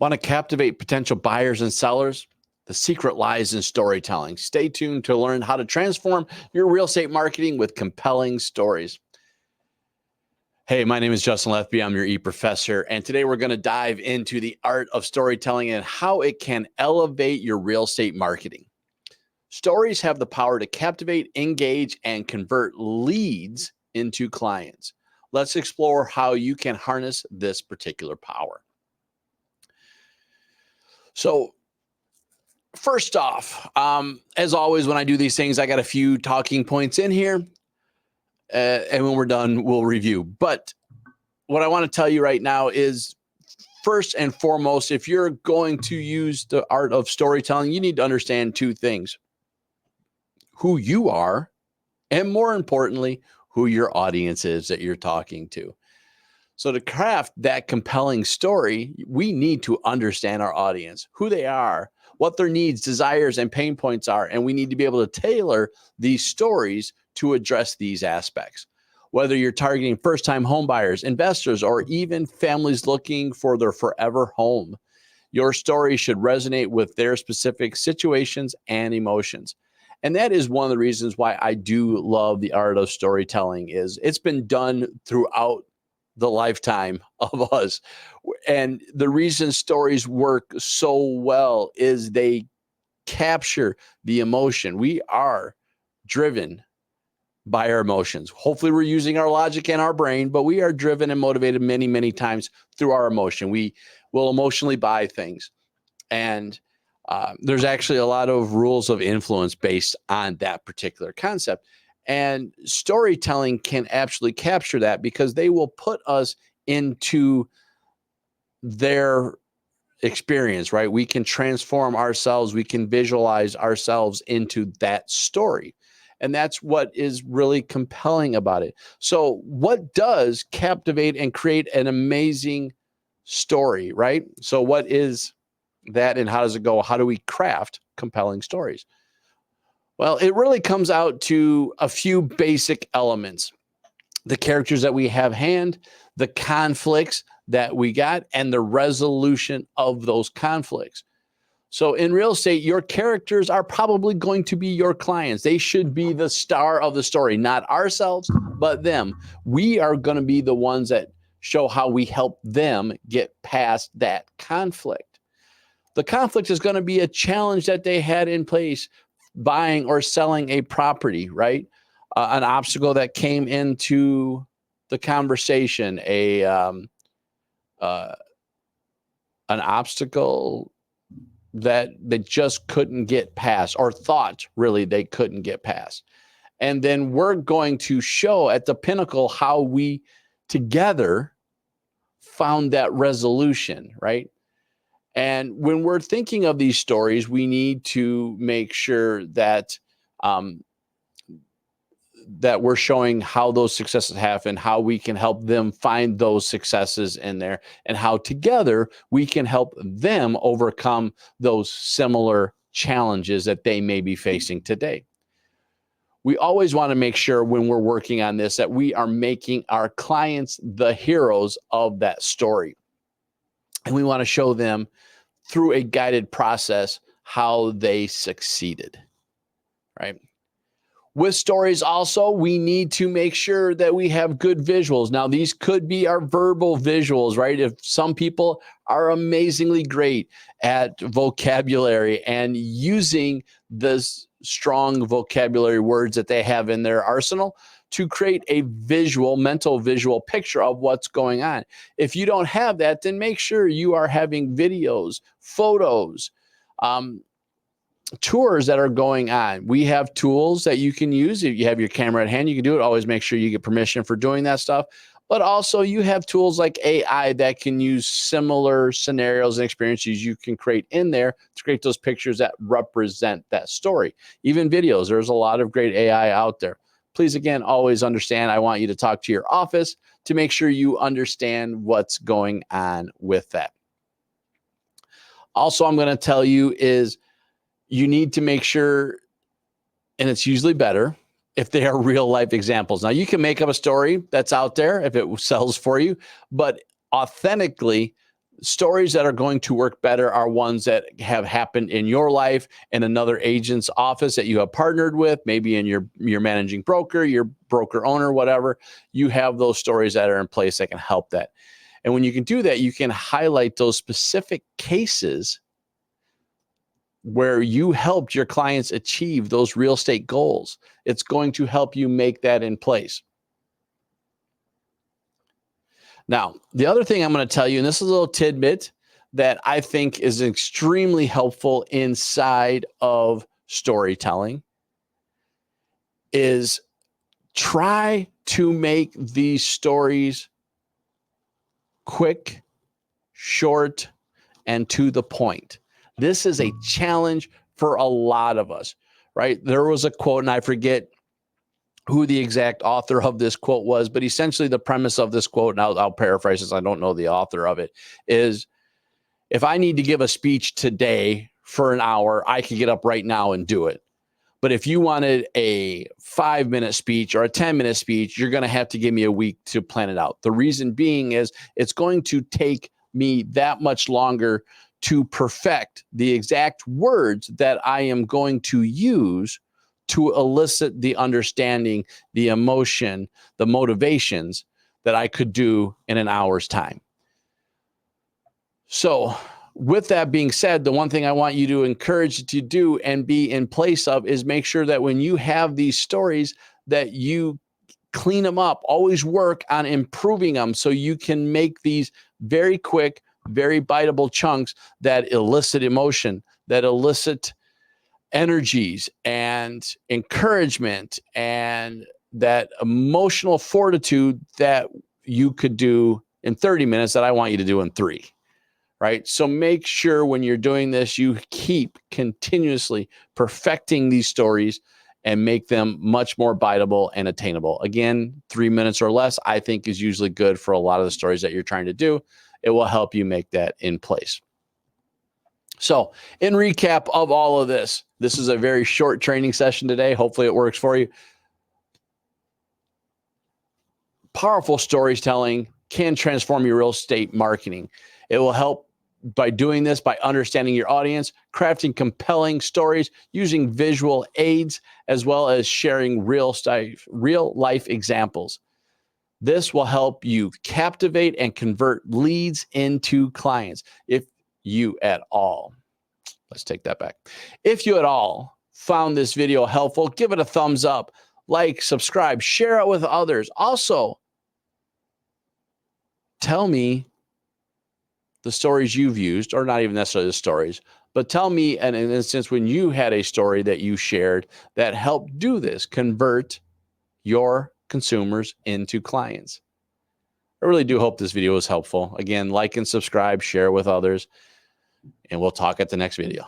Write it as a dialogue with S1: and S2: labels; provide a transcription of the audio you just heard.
S1: Want to captivate potential buyers and sellers? The secret lies in storytelling. Stay tuned to learn how to transform your real estate marketing with compelling stories. Hey, my name is Justin Lethby. I'm your e-professor, and today we're going to dive into the art of storytelling and how it can elevate your real estate marketing. Stories have the power to captivate, engage, and convert leads into clients. Let's explore how you can harness this particular power. So, first off, as always, when I do these things, I got a few talking points in here. And when we're done, we'll review. But what I want to tell you right now is, first and foremost, if you're going to use the art of storytelling, you need to understand two things: who you are, and more importantly, who your audience is that you're talking to. So to craft that compelling story, we need to understand our audience, who they are, what their needs, desires, and pain points are. And we need to be able to tailor these stories to address these aspects. Whether you're targeting first-time home buyers, investors, or even families looking for their forever home, your story should resonate with their specific situations and emotions. And that is one of the reasons why I do love the art of storytelling. Is it's been done throughout the lifetime of us. And the reason stories work so well is they capture the emotion. We are driven by our emotions. Hopefully we're using our logic and our brain, but we are driven and motivated many, many times through our emotion. We will emotionally buy things. And there's actually a lot of rules of influence based on that particular concept. And storytelling can actually capture that, because they will put us into their experience, right? We can transform ourselves. We can visualize ourselves into that story. And that's what is really compelling about it. So what does captivate and create an amazing story, right? So what is that, and how does it go? How do we craft compelling stories? Well, it really comes out to a few basic elements: the characters that we have hand, the conflicts that we got, and the resolution of those conflicts. So in real estate, your characters are probably going to be your clients. They should be the star of the story, not ourselves, but them. We are going to be the ones that show how we help them get past that conflict. The conflict is going to be a challenge that they had in place buying or selling a property, right? An obstacle that came into the conversation, an obstacle that they just couldn't get past, or thought really they couldn't get past. And then we're going to show at the pinnacle how we together found that resolution, right? And when we're thinking of these stories, we need to make sure that that we're showing how those successes happen, how we can help them find those successes in there, and how together we can help them overcome those similar challenges that they may be facing today. We always want to make sure when we're working on this that we are making our clients the heroes of that story. And we want to show them through a guided process how they succeeded, right? With stories also, we need to make sure that we have good visuals. Now, these could be our verbal visuals, right? If some people are amazingly great at vocabulary and using the strong vocabulary words that they have in their arsenal to create a visual, mental visual picture of what's going on. If you don't have that, then make sure you are having videos, photos, tours that are going on. We have tools that you can use. If you have your camera at hand, you can do it. Always make sure you get permission for doing that stuff. But also you have tools like AI that can use similar scenarios and experiences you can create in there to create those pictures that represent that story. Even videos, there's a lot of great AI out there. Please, again, always understand, I want you to talk to your office to make sure you understand what's going on with that. Also, I'm going to tell you is you need to make sure, and it's usually better if they are real life examples. Now, you can make up a story that's out there if it sells for you, but authentically, Stories that are going to work better are ones that have happened in your life, in another agent's office that you have partnered with, maybe in your managing broker, your broker owner, whatever. You have those stories that are in place that can help that. And when you can do that, you can highlight those specific cases where you helped your clients achieve those real estate goals. It's going to help you make that in place. Now, the other thing I'm going to tell you, and this is a little tidbit that I think is extremely helpful inside of storytelling, is try to make these stories quick, short, and to the point. This is a challenge for a lot of us, right? There was a quote, and I forget who the exact author of this quote was, but essentially the premise of this quote, and I'll paraphrase this, I don't know the author of it, is if I need to give a speech today for an hour, I could get up right now and do it. But if you wanted a 5-minute speech or a 10-minute speech, you're going to have to give me a week to plan it out. The reason being is it's going to take me that much longer to perfect the exact words that I am going to use to elicit the understanding, the emotion, the motivations that I could do in an hour's time. So with that being said, the one thing I want you to encourage to do and be in place of is make sure that when you have these stories that you clean them up, always work on improving them so you can make these very quick, very biteable chunks that elicit emotion, that elicit energies and encouragement and that emotional fortitude that you could do in 30 minutes that I want you to do in 3, right? So make sure when you're doing this, you keep continuously perfecting these stories and make them much more biteable and attainable. Again, 3 minutes or less, I think is usually good for a lot of the stories that you're trying to do. It will help you make that in place. So in recap of all of this, this is a very short training session today. Hopefully it works for you. Powerful storytelling can transform your real estate marketing. It will help by doing this, by understanding your audience, crafting compelling stories, using visual aids, as well as sharing real life examples. This will help you captivate and convert leads into clients. If you at all, let's take that back. If you at all found this video helpful, give it a thumbs up, like, subscribe, share it with others. Also, tell me the stories you've used, or not even necessarily the stories, but tell me an instance when you had a story that you shared that helped do this, convert your consumers into clients. I really do hope this video was helpful. Again, like and subscribe, share with others, and we'll talk at the next video.